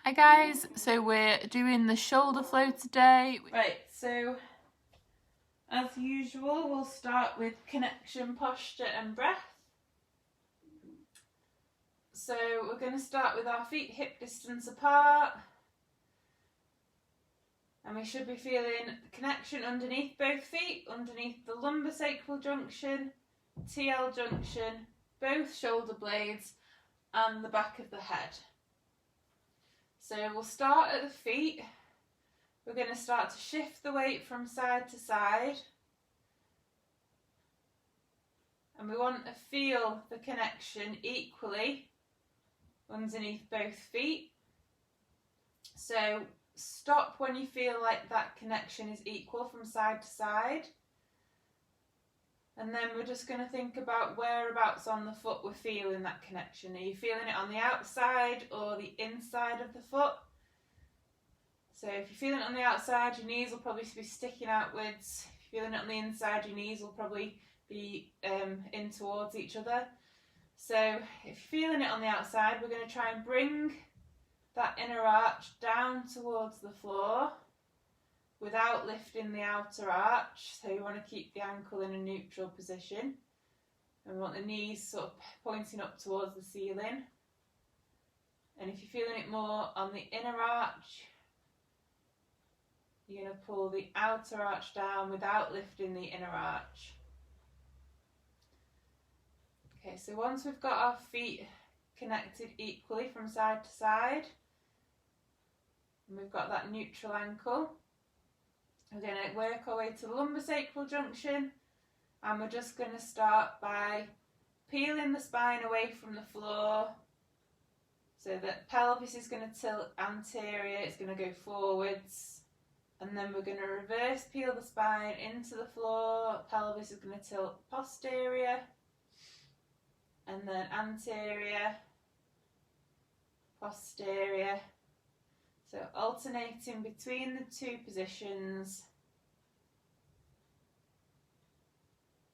Hi guys, so we're doing the shoulder flow today. Right, so as usual we'll start with connection, posture and breath. So we're going to start with our feet hip distance apart. And we should be feeling connection underneath both feet, underneath the lumbosacral junction, TL junction, both shoulder blades and the back of the head. So we'll start at the feet. We're going to start to shift the weight from side to side. And we want to feel the connection equally underneath both feet. So stop when you feel like that connection is equal from side to side. And then we're just going to think about whereabouts on the foot we're feeling that connection. Are you feeling it on the outside or the inside of the foot? So if you're feeling it on the outside, your knees will probably be sticking outwards. If you're feeling it on the inside, your knees will probably be in towards each other. So if you're feeling it on the outside, we're going to try and bring that inner arch down towards the floor without lifting the outer arch. So you want to keep the ankle in a neutral position. And we want the knees sort of pointing up towards the ceiling. And if you're feeling it more on the inner arch, you're going to pull the outer arch down without lifting the inner arch. Okay, so once we've got our feet connected equally from side to side, and we've got that neutral ankle, we're going to work our way to the lumbosacral junction, and we're just going to start by peeling the spine away from the floor so that pelvis is going to tilt anterior, it's going to go forwards, and then we're going to reverse peel the spine into the floor, pelvis is going to tilt posterior, and then anterior, posterior. So alternating between the two positions.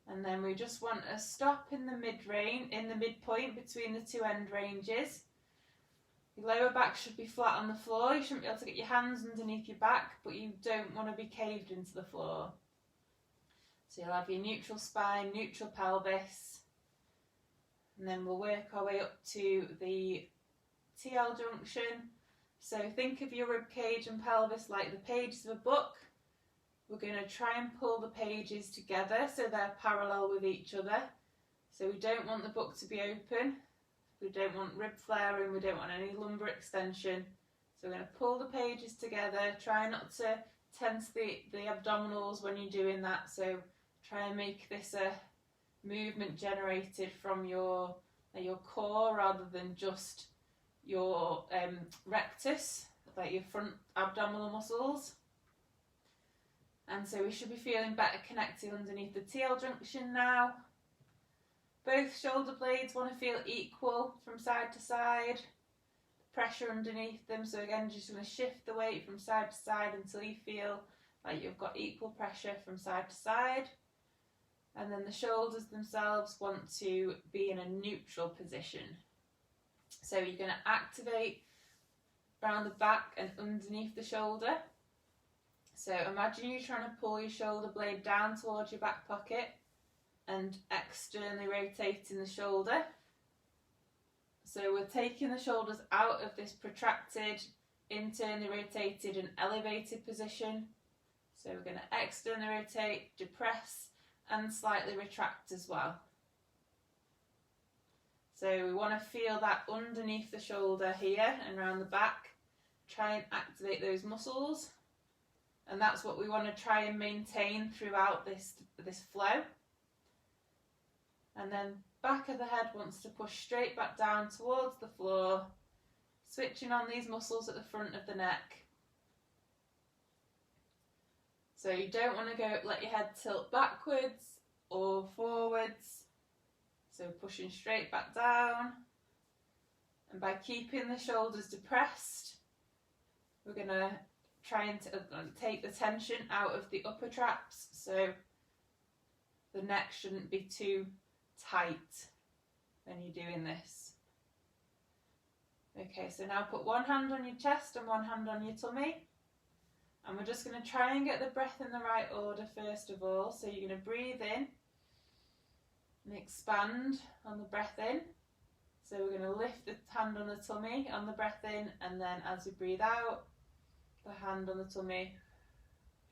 And then we just want to stop in the midpoint between the two end ranges. Your lower back should be flat on the floor. You shouldn't be able to get your hands underneath your back, but you don't want to be caved into the floor. So you'll have your neutral spine, neutral pelvis. And then we'll work our way up to the TL junction. So think of your rib cage and pelvis like the pages of a book. We're going to try and pull the pages together so they're parallel with each other. So we don't want the book to be open. We don't want rib flaring. We don't want any lumbar extension. So we're going to pull the pages together. Try not to tense the abdominals when you're doing that. So try and make this a movement generated from your core rather than just your rectus, like your front abdominal muscles. And so we should be feeling better connected underneath the TL junction now. Both shoulder blades want to feel equal from side to side. Pressure underneath them. So again, just going to shift the weight from side to side until you feel like you've got equal pressure from side to side. And then the shoulders themselves want to be in a neutral position. So you're going to activate around the back and underneath the shoulder. So imagine you're trying to pull your shoulder blade down towards your back pocket and externally rotating the shoulder. So we're taking the shoulders out of this protracted, internally rotated and elevated position. So we're going to externally rotate, depress and slightly retract as well. So we want to feel that underneath the shoulder here and around the back. Try and activate those muscles. And that's what we want to try and maintain throughout this flow. And then back of the head wants to push straight back down towards the floor, switching on these muscles at the front of the neck. So you don't want to let your head tilt backwards or forwards. So pushing straight back down. And by keeping the shoulders depressed, we're going to try and take the tension out of the upper traps. So the neck shouldn't be too tight when you're doing this. Okay, so now put one hand on your chest and one hand on your tummy. And we're just going to try and get the breath in the right order first of all. So you're going to breathe in and expand on the breath in. So we're going to lift the hand on the tummy on the breath in, and then as you breathe out, the hand on the tummy.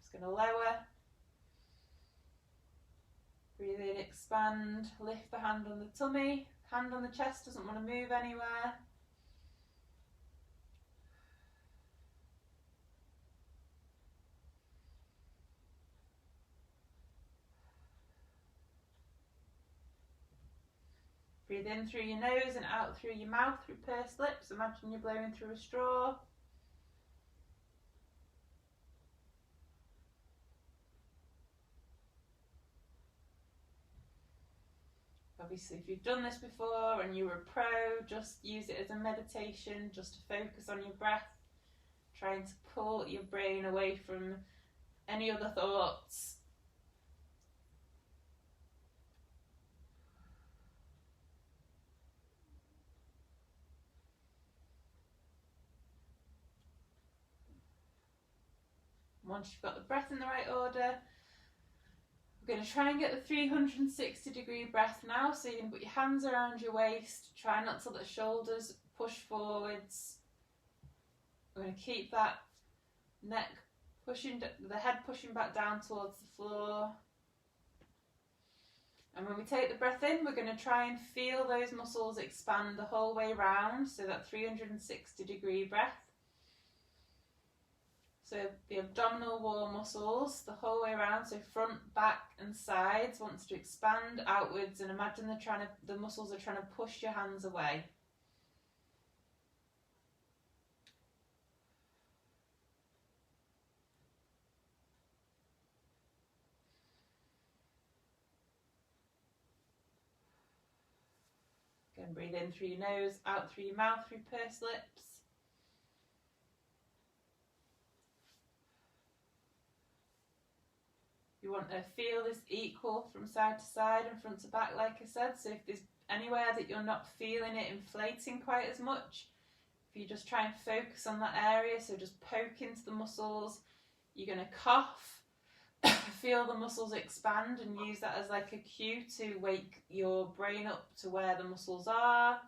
Just going to lower. Breathe in, expand, lift the hand on the tummy. Hand on the chest doesn't want to move anywhere. Breathe in through your nose and out through your mouth through pursed lips. Imagine you're blowing through a straw. Obviously, if you've done this before and you were a pro, just use it as a meditation, just to focus on your breath, trying to pull your brain away from any other thoughts. Once you've got the breath in the right order, we're going to try and get the 360-degree breath now. So you're going to put your hands around your waist, try not to let the shoulders push forwards. We're going to keep that neck pushing, the head pushing back down towards the floor. And when we take the breath in, we're going to try and feel those muscles expand the whole way round, so that 360-degree breath. So the abdominal wall muscles the whole way around, so front, back and sides wants to expand outwards, and imagine the muscles are trying to push your hands away. Again, breathe in through your nose, out through your mouth through pursed lips. You want to feel this equal from side to side and front to back, like I said. So if there's anywhere that you're not feeling it inflating quite as much, if you just try and focus on that area, so just poke into the muscles, you're going to cough, feel the muscles expand and use that as like a cue to wake your brain up to where the muscles are.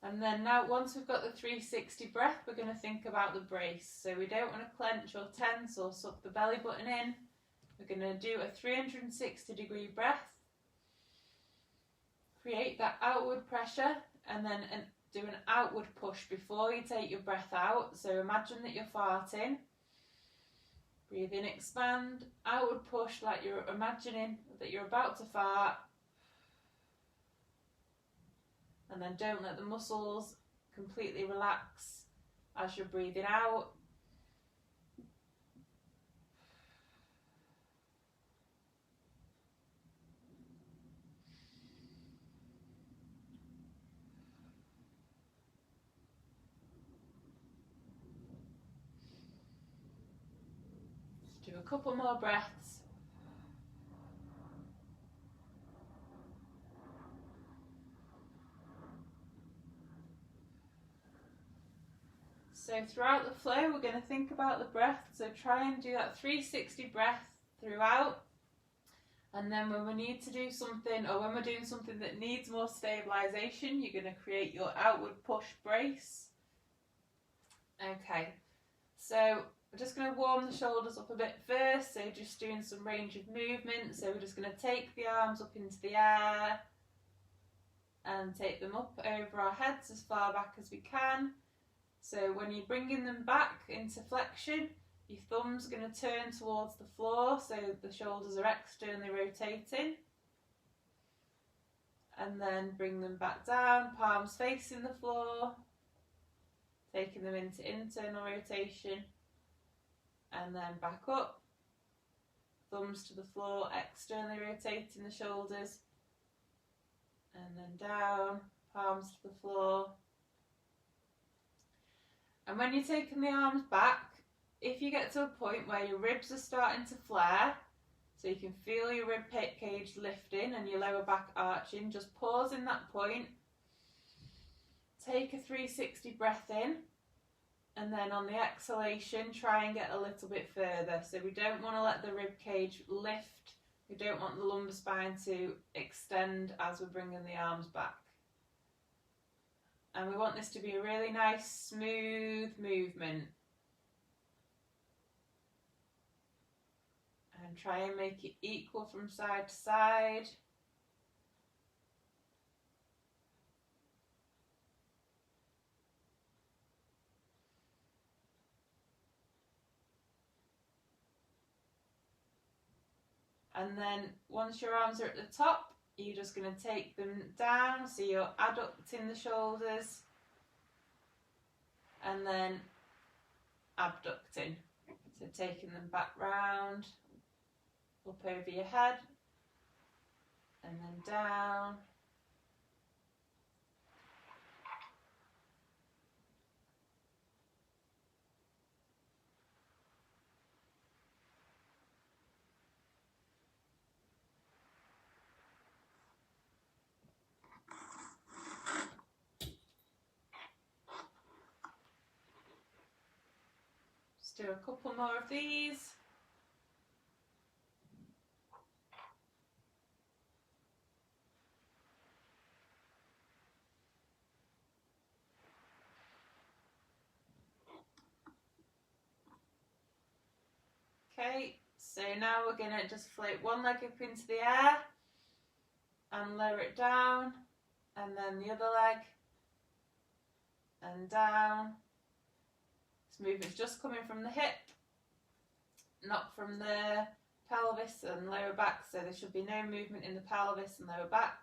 And then now, once we've got the 360 breath, we're going to think about the brace. So we don't want to clench or tense or suck the belly button in. We're going to do a 360-degree breath. Create that outward pressure, and then do an outward push before you take your breath out. So imagine that you're farting. Breathe in, expand, outward push like you're imagining that you're about to fart. And then don't let the muscles completely relax as you're breathing out. Just do a couple more breaths. So throughout the flow, we're going to think about the breath. So try and do that 360 breath throughout. And then when we need to do something, or when we're doing something that needs more stabilisation, you're going to create your outward push brace. Okay, so we're just going to warm the shoulders up a bit first. So just doing some range of movement. So we're just going to take the arms up into the air and take them up over our heads as far back as we can. So when you're bringing them back into flexion, your thumb's going to turn towards the floor, so the shoulders are externally rotating. And then bring them back down, palms facing the floor, taking them into internal rotation, and then back up. Thumbs to the floor, externally rotating the shoulders, and then down, palms to the floor. And when you're taking the arms back, if you get to a point where your ribs are starting to flare, so you can feel your rib cage lifting and your lower back arching, just pause in that point, take a 360 breath in, and then on the exhalation try and get a little bit further. So we don't want to let the rib cage lift, we don't want the lumbar spine to extend as we're bringing the arms back. And we want this to be a really nice smooth movement. And try and make it equal from side to side. And then once your arms are at the top, you're just going to take them down, so you're adducting the shoulders and then abducting. So taking them back round, up over your head and then down. Just do a couple more of these. Okay, so now we're going to just float one leg up into the air and lower it down, and then the other leg and down. This movement's just coming from the hip, not from the pelvis and lower back, so there should be no movement in the pelvis and lower back.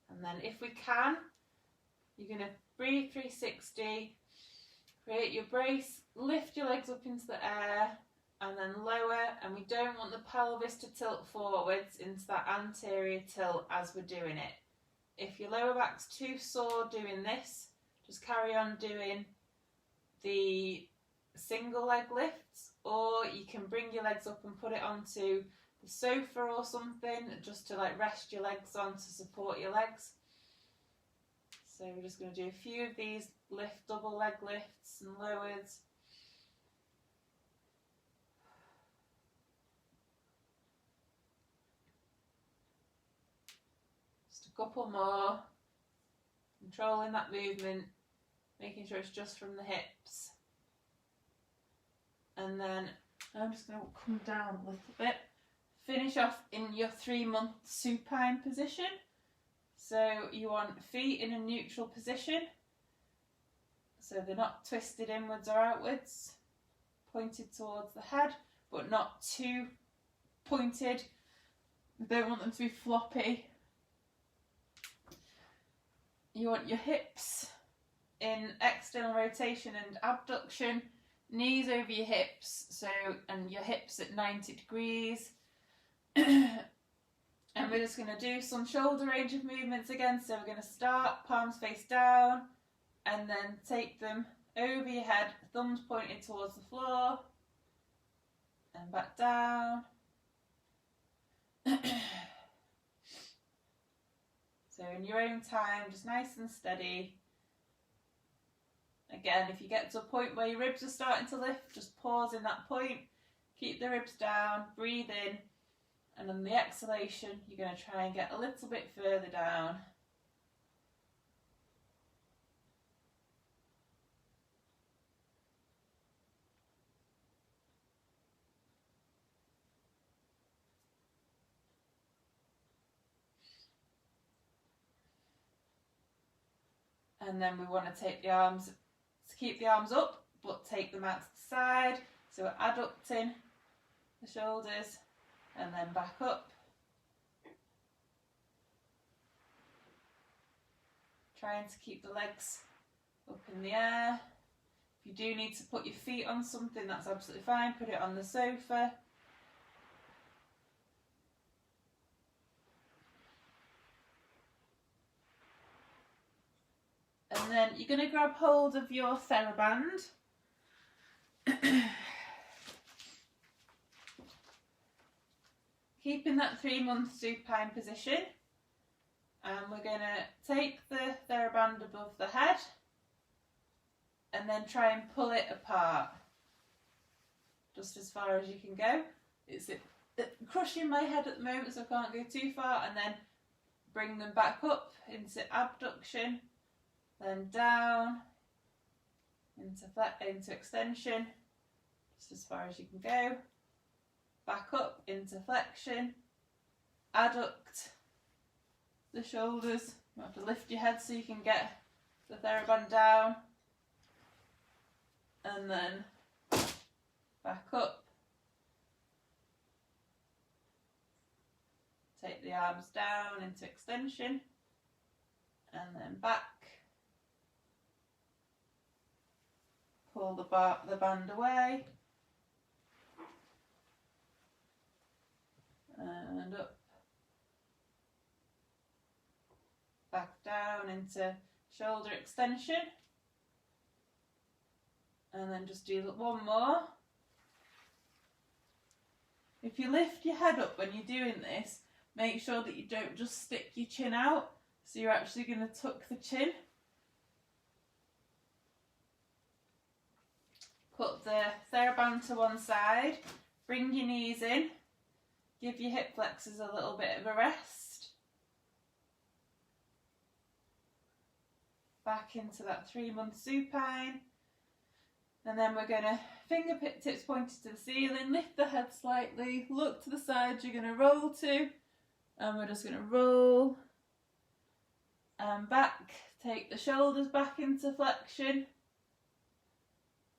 And then if we can, you're going to breathe 360, create your brace, lift your legs up into the air and then lower, and we don't want the pelvis to tilt forwards into that anterior tilt as we're doing it. If your lower back's too sore doing this, just carry on doing the single leg lifts, or you can bring your legs up and put it onto the sofa or something just to like rest your legs on to support your legs. So we're just going to do a few of these double leg lifts and lowers. Just a couple more. Controlling that movement, making sure it's just from the hips. And then I'm just going to come down a little bit. Finish off in your 3-month supine position. So you want feet in a neutral position, so they're not twisted inwards or outwards, pointed towards the head, but not too pointed. We don't want them to be floppy. You want your hips in external rotation and abduction, knees over your hips, and your hips at 90 degrees. And we're just going to do some shoulder range of movements again. So we're going to start palms face down and then take them over your head, thumbs pointed towards the floor and back down. So in your own time, just nice and steady. Again, if you get to a point where your ribs are starting to lift, just pause in that point, keep the ribs down, breathe in. And on the exhalation, you're going to try and get a little bit further down. And then we want to take the arms, keep the arms up, but take them out to the side. So we're adducting the shoulders and then back up. Trying to keep the legs up in the air. If you do need to put your feet on something, that's absolutely fine. Put it on the sofa. And then you're going to grab hold of your TheraBand. Keeping that 3-month supine position. And we're going to take the TheraBand above the head and then try and pull it apart. Just as far as you can go. It's crushing my head at the moment, so I can't go too far. And then bring them back up into abduction. Then down into extension, just as far as you can go. Back up into flexion, adduct the shoulders. You have to lift your head so you can get the TheraBand down, and then back up. Take the arms down into extension, and then back. Pull the band away, and up, back down into shoulder extension, and then just do one more. If you lift your head up when you're doing this, make sure that you don't just stick your chin out, so you're actually going to tuck the chin. Put the TheraBand to one side, bring your knees in, give your hip flexors a little bit of a rest. Back into that 3-month supine. And then we're going to fingertips pointed to the ceiling, lift the head slightly, look to the side you're going to roll to, and we're just going to roll and back, take the shoulders back into flexion.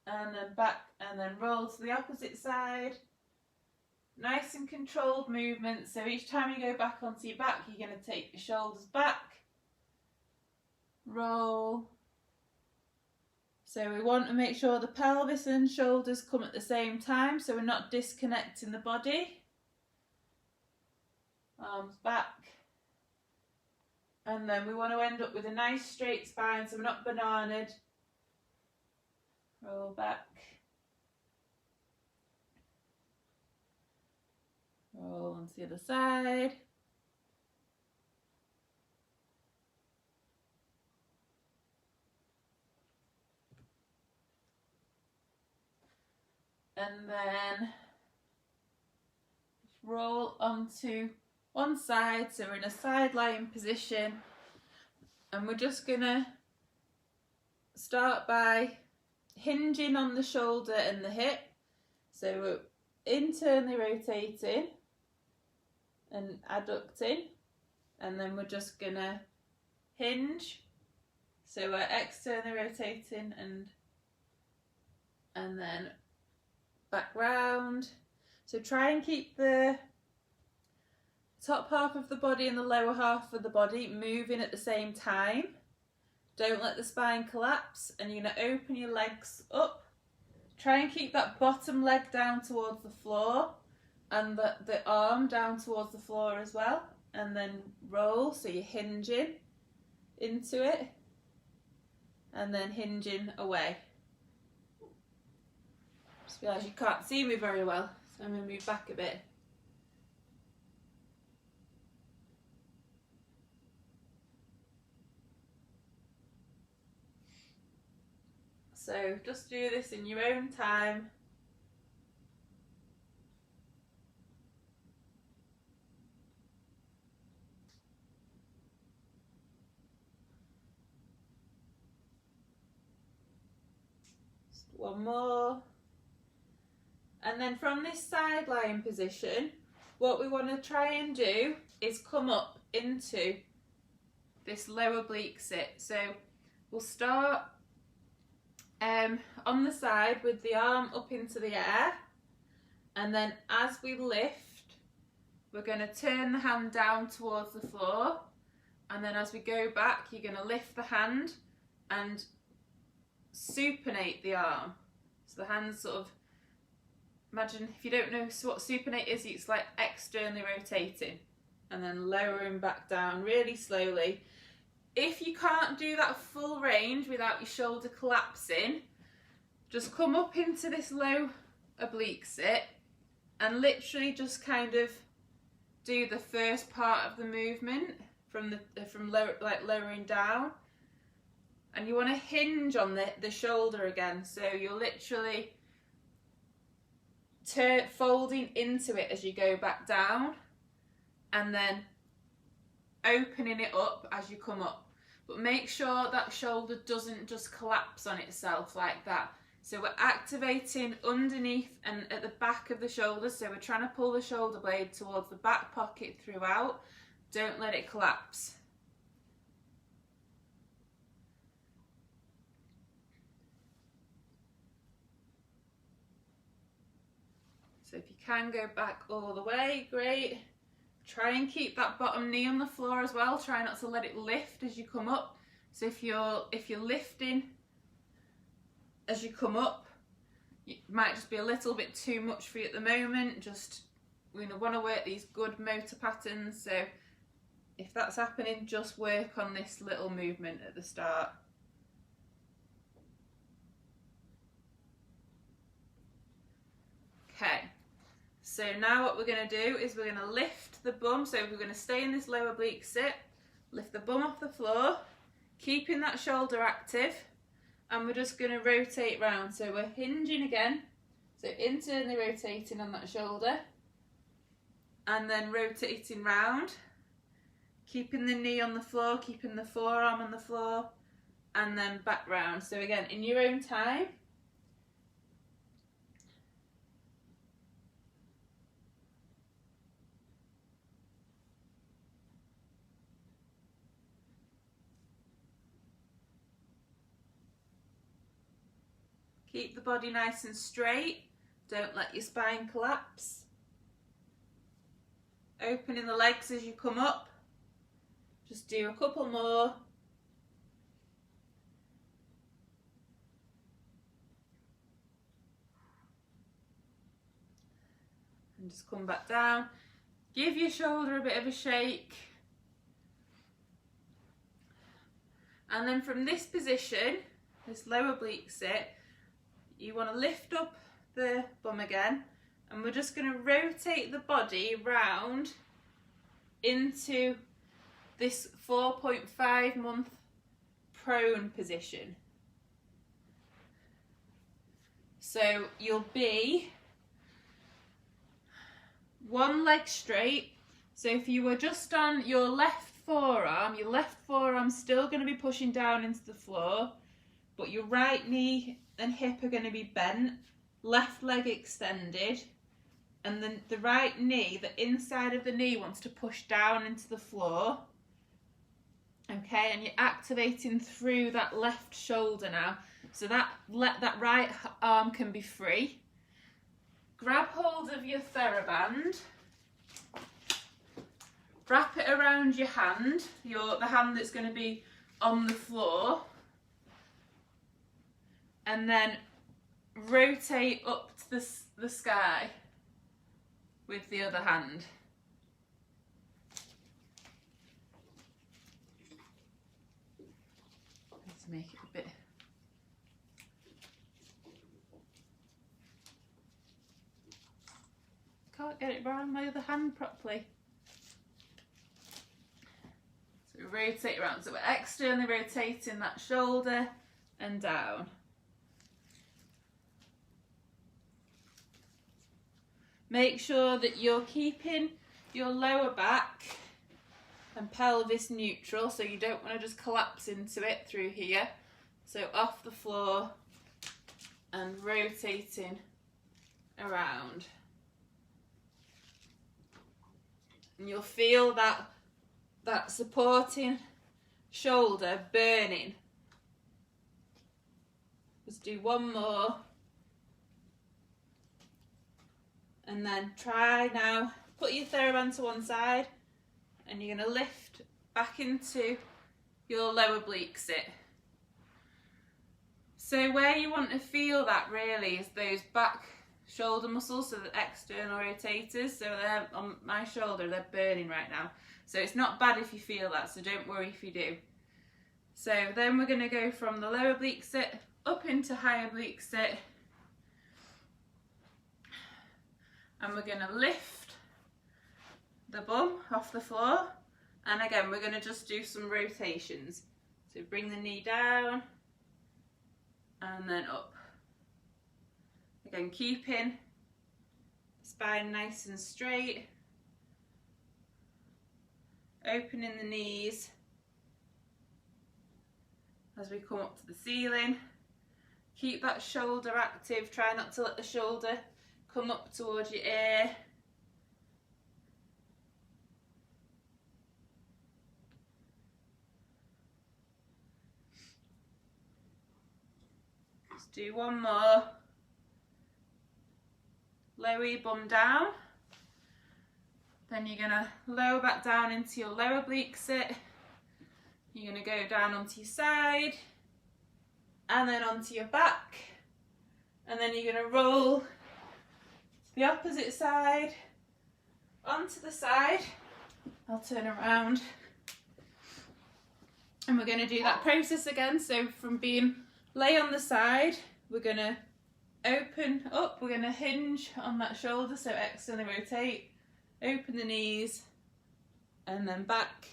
And then back, and then roll to the opposite side. Nice and controlled movement. So each time you go back onto your back, you're going to take your shoulders back. Roll. So we want to make sure the pelvis and shoulders come at the same time, so we're not disconnecting the body. Arms back. And then we want to end up with a nice straight spine, so we're not bananaed. Roll back. Roll onto the other side. And then just roll onto one side, so we're in a side lying position. And we're just gonna start by hinging on the shoulder and the hip, so we're internally rotating and adducting, and then we're just gonna hinge, so we're externally rotating and then back round. So try and keep the top half of the body and the lower half of the body moving at the same time. Don't let the spine collapse, and you're going to open your legs up. Try and keep that bottom leg down towards the floor and the arm down towards the floor as well. And then roll, so you're hinging into it and then hinging away. Just realise you can't see me very well, so I'm going to move back a bit. So just do this in your own time. Just one more. And then from this side lying position, what we want to try and do is come up into this lower oblique sit. So we'll start on the side with the arm up into the air, and then as we lift, we're going to turn the hand down towards the floor, and then as we go back, you're going to lift the hand and supinate the arm. So the hands sort of, imagine, if you don't know what supinate is, it's like externally rotating and then lowering back down really slowly. If you can't do that full range without your shoulder collapsing, just come up into this low oblique sit and literally just kind of do the first part of the movement from lowering down. And you want to hinge on the shoulder again, so you're literally folding into it as you go back down and then opening it up as you come up. But make sure that shoulder doesn't just collapse on itself like that. So we're activating underneath and at the back of the shoulder, so we're trying to pull the shoulder blade towards the back pocket throughout. Don't let it collapse. So if you can go back all the way, great. Try and keep that bottom knee on the floor as well. Try not to let it lift as you come up. So if you're lifting as you come up, it might just be a little bit too much for you at the moment. Just, we want to work these good motor patterns. So if that's happening, just work on this little movement at the start. Okay. So now what we're going to do is we're going to lift the bum. So we're going to stay in this low oblique sit, lift the bum off the floor, keeping that shoulder active, and we're just going to rotate round. So we're hinging again, so internally rotating on that shoulder, and then rotating round, keeping the knee on the floor, keeping the forearm on the floor, and then back round. So again, in your own time. Keep the body nice and straight. Don't let your spine collapse. Opening the legs as you come up. Just do a couple more. And just come back down. Give your shoulder a bit of a shake. And then from this position, this lower oblique sit, you want to lift up the bum again, and we're just going to rotate the body round into this 4.5 month prone position. So you'll be one leg straight. So if you were just on your left forearm's still going to be pushing down into the floor, but your right knee and hip are going to be bent, left leg extended, and then the right knee, the inside of the knee wants to push down into the floor. Okay, and you're activating through that left shoulder now, so that right arm can be free. Grab hold of your TheraBand, wrap it around your hand, the hand that's going to be on the floor, and then rotate up to the sky with the other hand. To make it a bit. Can't get it around my other hand properly. So we rotate around. So we're externally rotating that shoulder and down. Make sure that you're keeping your lower back and pelvis neutral, so you don't want to just collapse into it through here. So off the floor and rotating around. And you'll feel that supporting shoulder burning. Just do one more. And then try now, put your TheraBand to one side, and you're going to lift back into your lower oblique sit. So where you want to feel that really is those back shoulder muscles, so the external rotators. So they're on my shoulder, they're burning right now. So it's not bad if you feel that, so don't worry if you do. So then we're going to go from the lower oblique sit up into high oblique sit. And we're going to lift the bum off the floor. And again, we're going to just do some rotations. So bring the knee down and then up. Again, keeping the spine nice and straight. Opening the knees as we come up to the ceiling. Keep that shoulder active. Try not to let the shoulder come up towards your ear. Let's do one more. Lower your bum down. Then you're going to lower back down into your lower oblique sit. You're going to go down onto your side and then onto your back. And then you're going to roll to the opposite side, onto the side. I'll turn around. And we're going to do that process again. So from being lay on the side, we're going to open up, we're going to hinge on that shoulder, so externally rotate, open the knees, and then back.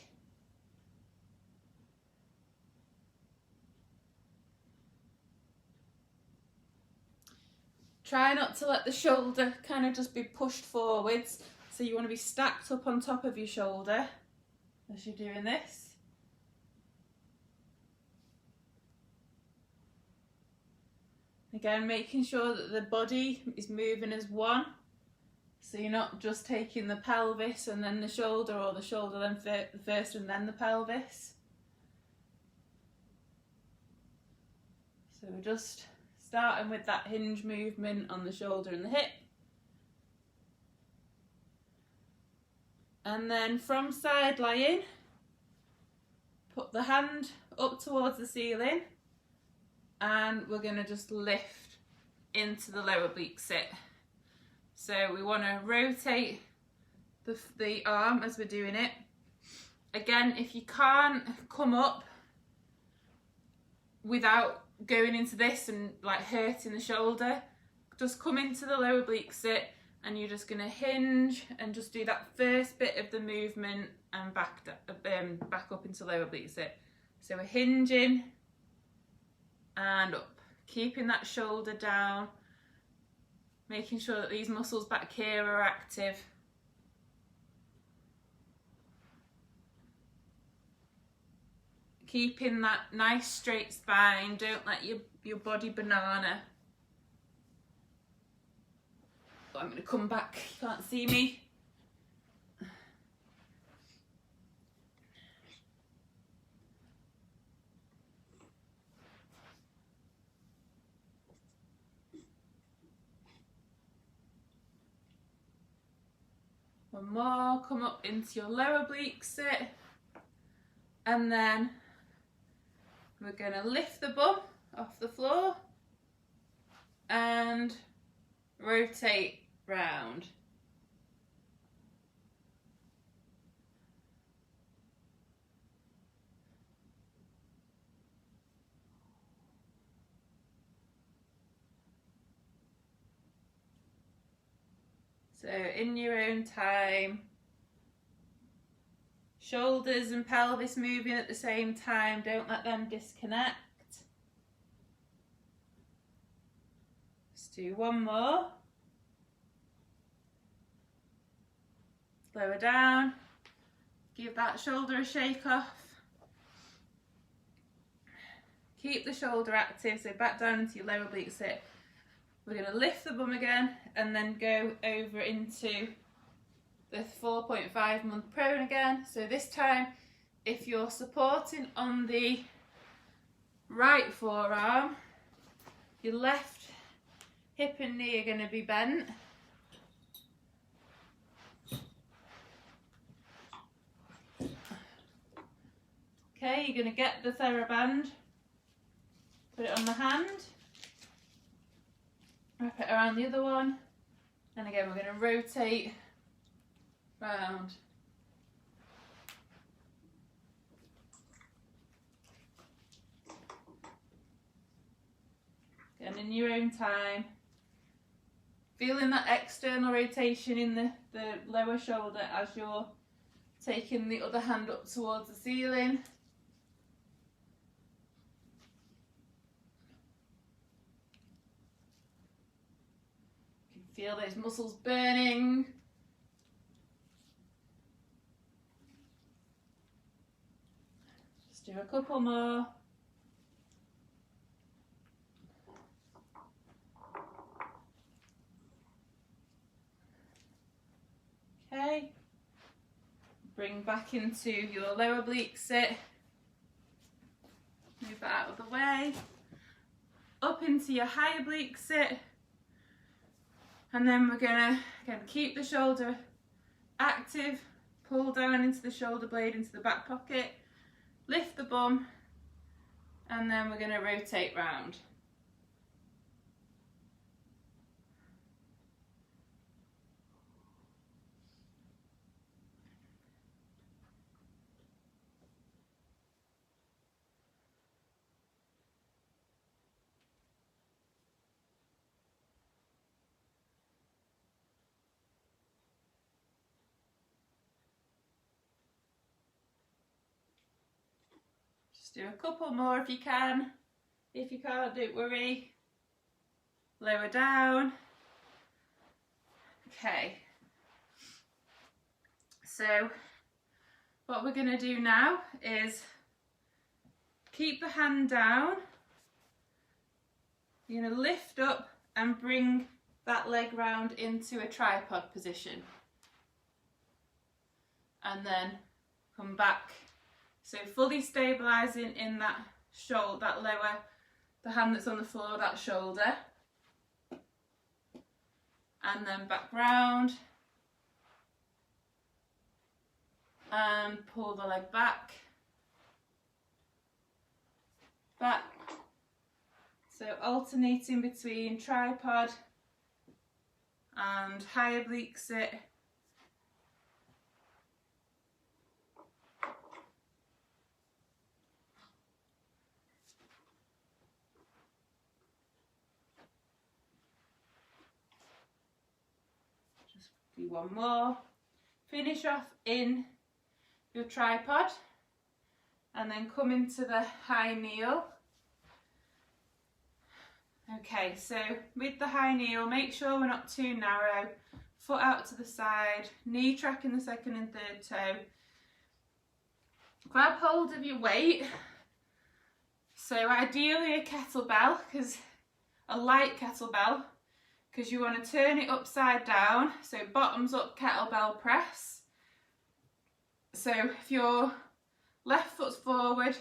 Try not to let the shoulder kind of just be pushed forwards, so you want to be stacked up on top of your shoulder as you're doing this. Again, making sure that the body is moving as one, so you're not just taking the pelvis and then the shoulder, or the shoulder then first and then the pelvis. So we're just starting with that hinge movement on the shoulder and the hip. And then from side lying, put the hand up towards the ceiling. And we're going to just lift into the lower oblique sit. So we want to rotate the arm as we're doing it. Again, if you can't come up without going into this and like hurting the shoulder, just come into the lower oblique sit and you're just going to hinge and just do that first bit of the movement and back up into lower oblique sit. So we're hinging and up, keeping that shoulder down, making sure that these muscles back here are active. Keeping that nice straight spine, don't let your body banana. But I'm going to come back, you can't see me. One more, come up into your lower oblique sit, and then we're going to lift the bum off the floor and rotate round. So in your own time, shoulders and pelvis moving at the same time, don't let them disconnect. Let's do one more. Lower down, give that shoulder a shake off. Keep the shoulder active, so back down into your lower oblique sit. We're going to lift the bum again and then go over into the 4.5 month prone again. So this time, if you're supporting on the right forearm, your left hip and knee are going to be bent. Okay, you're going to get the TheraBand Put it on the hand, wrap it around the other one, and again we're going to rotate round. And in your own time, feeling that external rotation in the lower shoulder as you're taking the other hand up towards the ceiling. You can feel those muscles burning. Just do a couple more. Okay, bring back into your lower oblique sit, move that out of the way, up into your high oblique sit, and then we're going to again keep the shoulder active, pull down into the shoulder blade, into the back pocket, lift the bum, and then we're going to rotate round. Just do a couple more if you can. If you can't, don't worry. Lower down. Okay. So what we're going to do now is keep the hand down. You're going to lift up and bring that leg round into a tripod position. And then come back. So fully stabilising in that shoulder, that lower, the hand that's on the floor, that shoulder. And then back round. And pull the leg back. Back. So alternating between tripod and high oblique sit. Just do one more. Finish off in your tripod and then come into the high kneel. Okay, so with the high kneel, make sure we're not too narrow, foot out to the side, knee tracking the second and third toe. Grab hold of your weight, so ideally a kettlebell, a light kettlebell, because you want to turn it upside down, so bottoms up kettlebell press. So if your left foot's forward,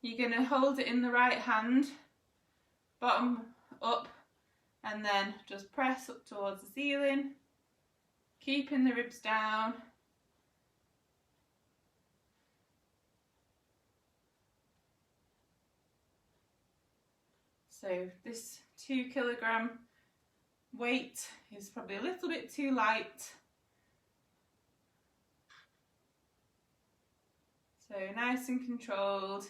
you're going to hold it in the right hand, bottom up, and then just press up towards the ceiling, keeping the ribs down. So this 2 kilogram weight is probably a little bit too light. So nice and controlled.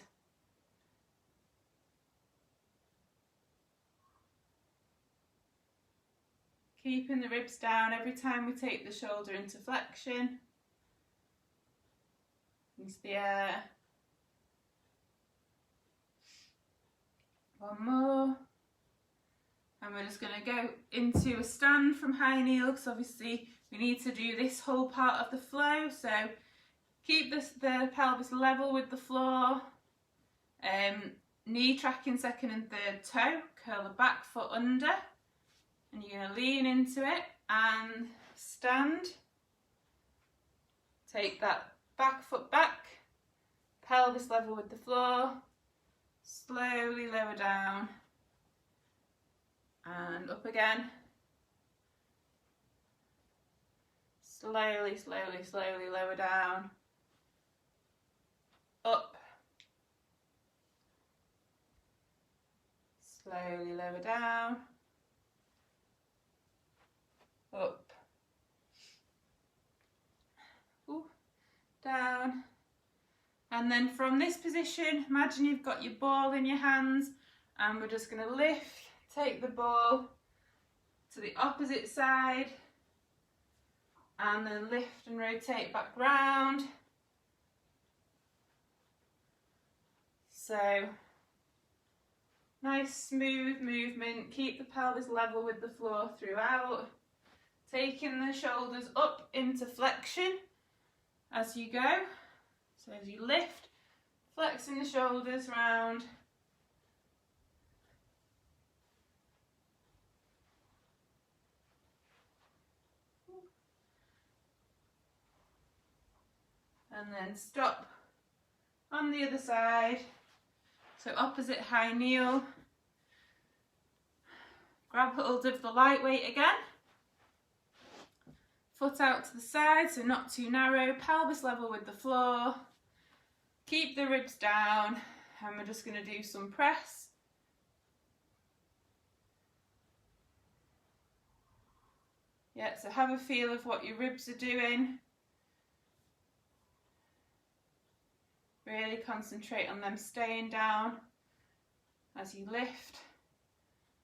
Keeping the ribs down every time we take the shoulder into flexion. Into the air. One more. And we're just going to go into a stand from high kneel, because obviously we need to do this whole part of the flow. So keep the pelvis level with the floor. Knee tracking second and third toe. Curl the back foot under. And you're going to lean into it and stand. Take that back foot back, pelvis level with the floor, slowly lower down and up again. Slowly, slowly, slowly lower down, up, Slowly lower down, up, ooh, down. And then from this position, imagine you've got your ball in your hands, and we're just going to lift, take the ball to the opposite side, and then lift and rotate back round. So, nice smooth movement, keep the pelvis level with the floor throughout, taking the shoulders up into flexion as you go. So as you lift, flexing the shoulders round. And then stop on the other side. So opposite high kneel. Grab hold of the lightweight again. Foot out to the side, so not too narrow, pelvis level with the floor. Keep the ribs down, and we're just going to do some press. Yeah, so have a feel of what your ribs are doing. Really concentrate on them staying down as you lift.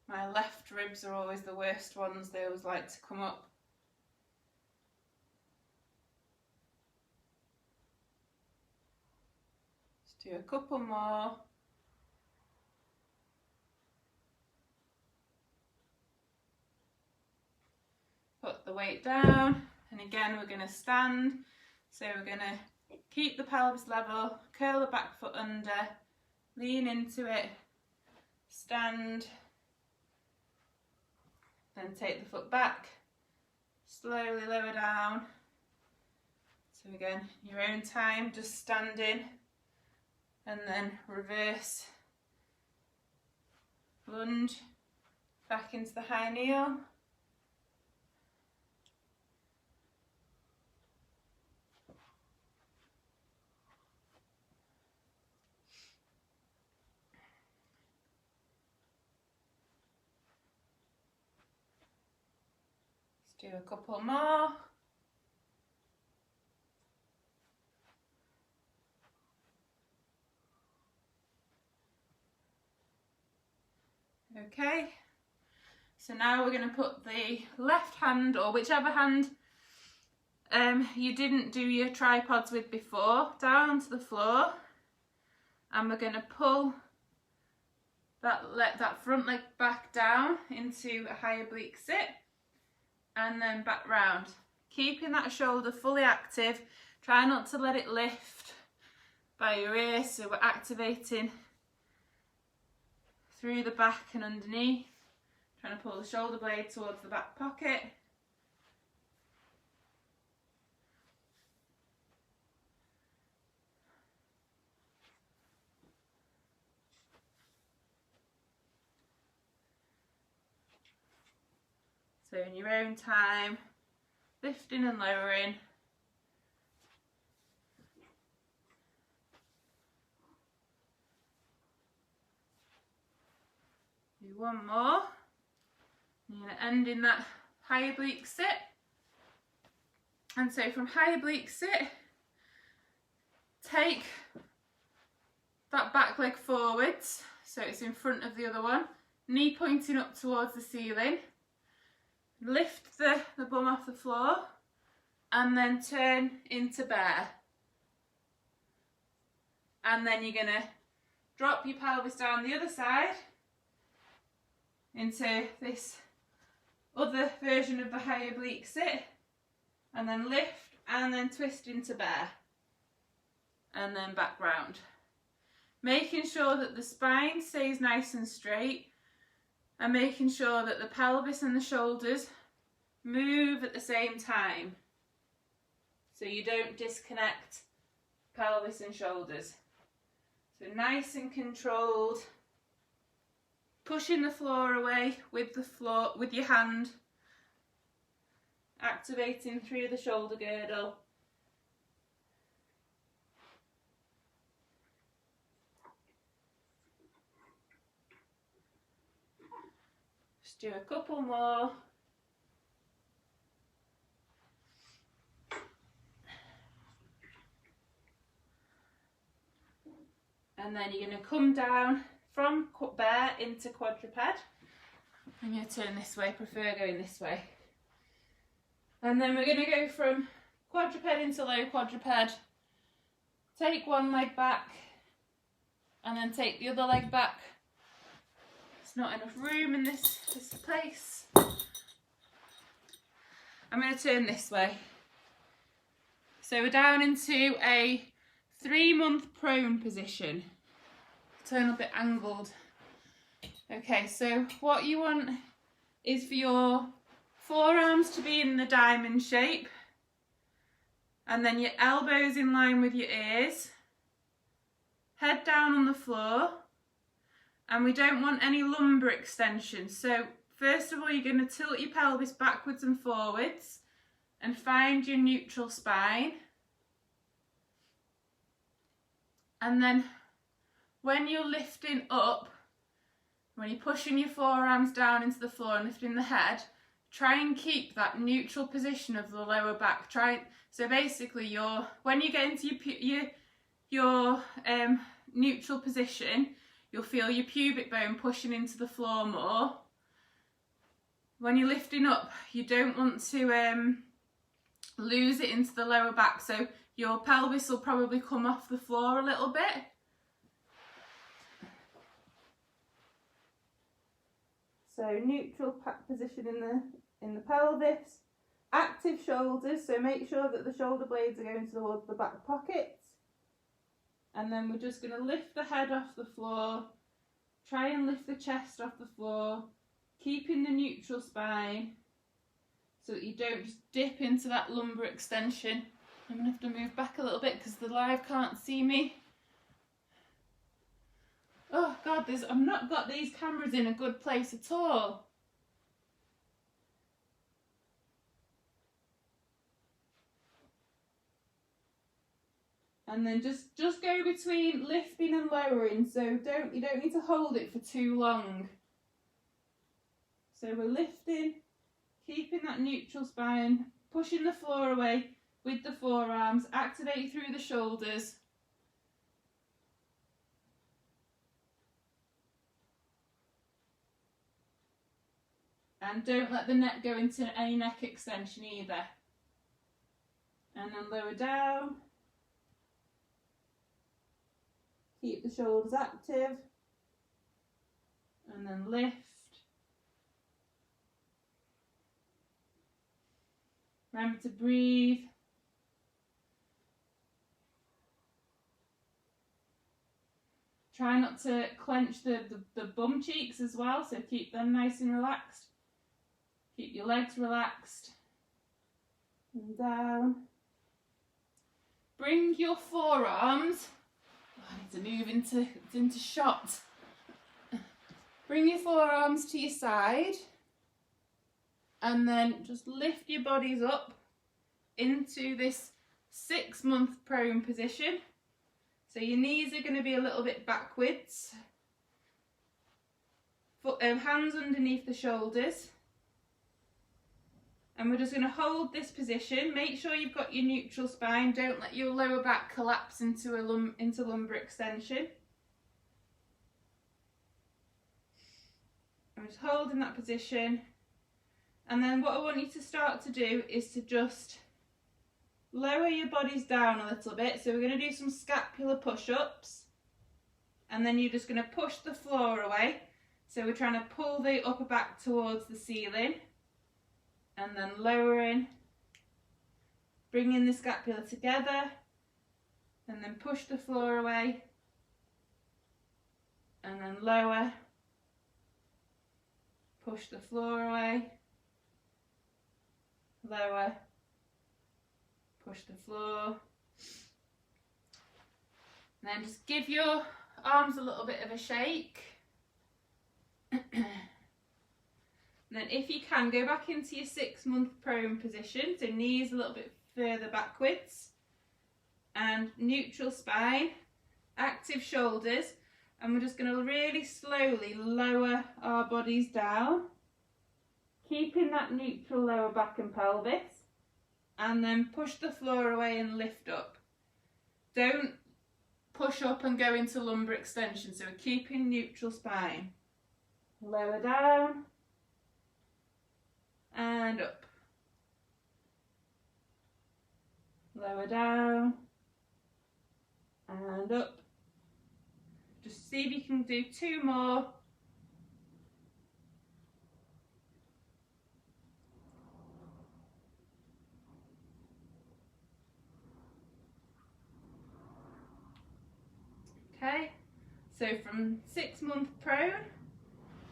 My left ribs are always the worst ones, they always like to come up. Do a couple more. Put the weight down, and again we're going to stand. So we're going to keep the pelvis level, curl the back foot under, lean into it, stand, then take the foot back, slowly lower down. So again, your own time, just standing. And then reverse, lunge, back into the high kneel. Let's do a couple more. Okay, so now we're going to put the left hand, or whichever hand you didn't do your tripods with before, down onto the floor, and we're going to pull that front leg back down into a high oblique sit, and then back round, keeping that shoulder fully active. Try not to let it lift by your ear, so we're activating through the back and underneath, trying to pull the shoulder blade towards the back pocket. So in your own time, lifting and lowering. Do one more. You're going to end in that high oblique sit. And so from high oblique sit, take that back leg forwards, so it's in front of the other one, knee pointing up towards the ceiling. Lift the bum off the floor, and then turn into bear. And then you're going to drop your pelvis down the other side into this other version of the high oblique sit, and then lift and then twist into bear, and then back round. Making sure that the spine stays nice and straight, and making sure that the pelvis and the shoulders move at the same time, so you don't disconnect pelvis and shoulders. So nice and controlled, pushing the floor away with your hand, activating through the shoulder girdle. Just do a couple more. And then you're going to come down from bear into quadruped. I'm going to turn this way, I prefer going this way. And then we're going to go from quadruped into low quadruped. Take one leg back and then take the other leg back. There's not enough room in this place. I'm going to turn this way. So we're down into a 3-month prone position. Turn a bit angled. Okay, so what you want is for your forearms to be in the diamond shape, and then your elbows in line with your ears, head down on the floor, and we don't want any lumbar extension. So first of all, you're going to tilt your pelvis backwards and forwards and find your neutral spine. And then when you're lifting up, when you're pushing your forearms down into the floor and lifting the head, try and keep that neutral position of the lower back. So basically, when you get into your neutral position, you'll feel your pubic bone pushing into the floor more. When you're lifting up, you don't want to lose it into the lower back, so your pelvis will probably come off the floor a little bit. So neutral position in the pelvis, active shoulders, so make sure that the shoulder blades are going towards the back pockets. And then we're just going to lift the head off the floor, try and lift the chest off the floor, keeping the neutral spine so that you don't just dip into that lumbar extension. I'm going to have to move back a little bit because the live can't see me. Oh God, I've not got these cameras in a good place at all. And then just go between lifting and lowering, so you don't need to hold it for too long. So we're lifting, keeping that neutral spine, pushing the floor away with the forearms, activate through the shoulders. And don't let the neck go into any neck extension either. And then lower down. Keep the shoulders active. And then lift. Remember to breathe. Try not to clench the bum cheeks as well, so keep them nice and relaxed. Keep your legs relaxed. And down. Bring your forearms. I need to move into shot. Bring your forearms to your side. And then just lift your bodies up into this 6-month prone position. So your knees are going to be a little bit backwards. Hands underneath the shoulders. And we're just going to hold this position. Make sure you've got your neutral spine. Don't let your lower back collapse into lumbar extension. I'm just holding that position. And then what I want you to start to do is to just lower your bodies down a little bit. So we're going to do some scapular push-ups. And then you're just going to push the floor away. So we're trying to pull the upper back towards the ceiling. And then lowering, bringing the scapula together, and then push the floor away, and then lower, push the floor away, lower, push the floor, and then just give your arms a little bit of a shake. And then if you can, go back into your 6-month prone position, so knees a little bit further backwards, and neutral spine, active shoulders, and we're just going to really slowly lower our bodies down. keeping that neutral lower back and pelvis, and then push the floor away and lift up. Don't push up and go into lumbar extension, so we're keeping neutral spine. Lower down and up. Lower down and up. Just see if you can do 2 more. Okay, so from 6-month prone,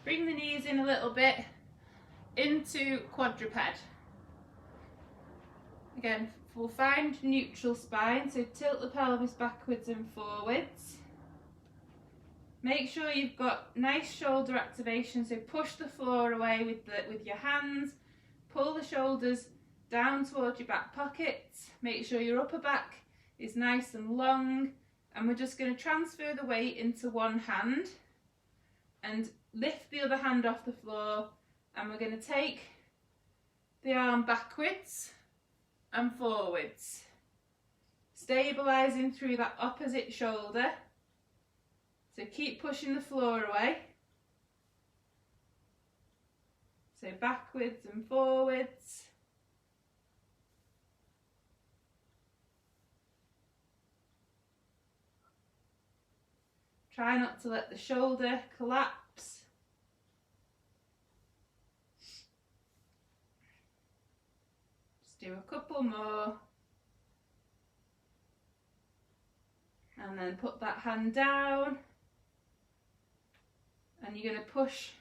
bring the knees in a little bit into quadruped. Again, we'll find neutral spine, so tilt the pelvis backwards and forwards. Make sure you've got nice shoulder activation, so push the floor away with your hands, pull the shoulders down towards your back pockets, make sure your upper back is nice and long, and we're just going to transfer the weight into one hand and lift the other hand off the floor, and we're going to take the arm backwards and forwards, stabilising through that opposite shoulder. So keep pushing the floor away. So backwards and forwards. Try not to let the shoulder collapse. Just do a couple more. And then put that hand down. And you're going to push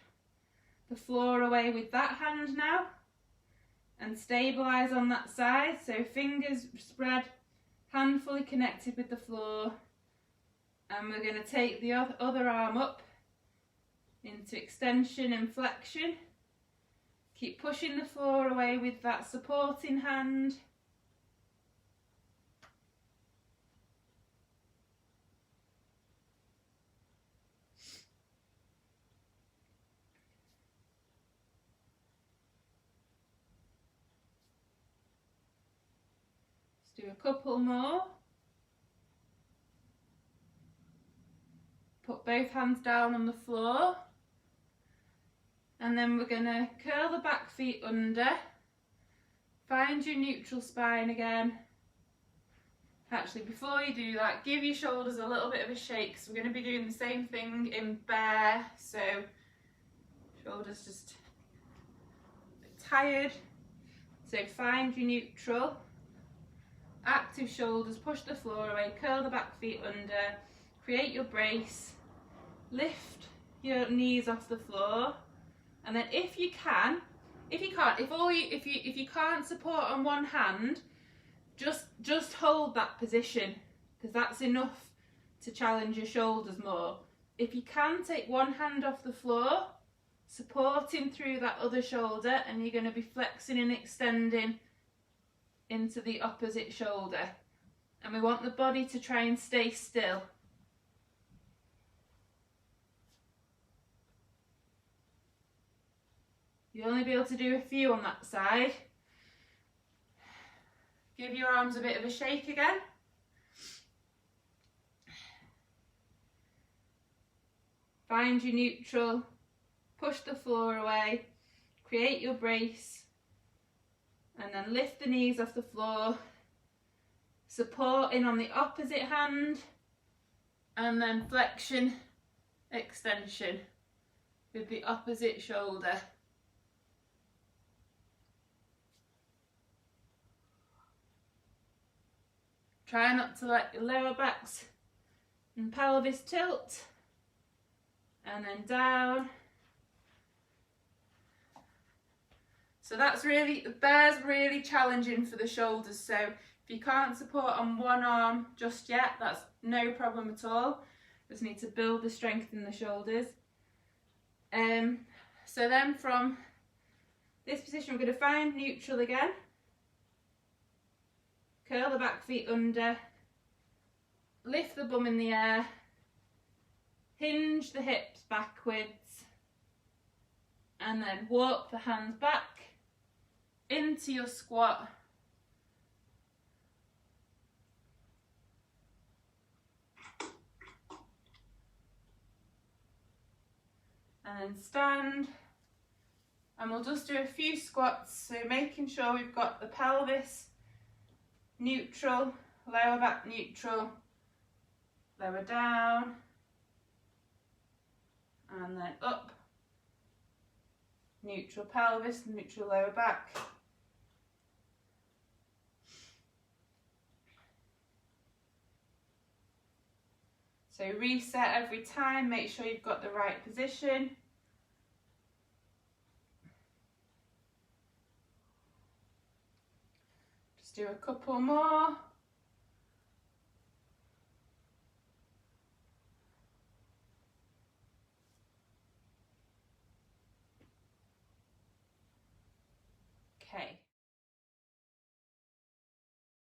the floor away with that hand now. And stabilise on that side. So fingers spread, hand fully connected with the floor. And we're going to take the other arm up into extension and flexion. Keep pushing the floor away with that supporting hand. Let's do a couple more. Put both hands down on the floor, and then we're going to curl the back feet under, find your neutral spine again. Actually, before you do that, give your shoulders a little bit of a shake, because we're going to be doing the same thing in bear, so shoulders just a bit tired. So find your neutral, active shoulders, push the floor away, curl the back feet under, create your brace, lift your knees off the floor, and then if you can't support on one hand, just hold that position, because that's enough to challenge your shoulders more. If you can, take one hand off the floor, supporting through that other shoulder, and you're going to be flexing and extending into the opposite shoulder, and we want the body to try and stay still. You'll only be able to do a few on that side. Give your arms a bit of a shake again. Find your neutral, push the floor away, create your brace, and then lift the knees off the floor, support in on the opposite hand, and then flexion, extension with the opposite shoulder. Try not to let your lower backs and pelvis tilt, and then down. So that's really, the bear's really challenging for the shoulders, so if you can't support on one arm just yet, that's no problem at all. Just need to build the strength in the shoulders. So then from this position, we're going to find neutral again. Curl the back feet under, lift the bum in the air, hinge the hips backwards, And then walk the hands back into your squat. And then stand. And we'll just do a few squats, so making sure we've got the pelvis neutral, lower back neutral, lower down, and then up, neutral pelvis, neutral lower back. So reset every time, make sure you've got the right position. Just do a couple more. Okay.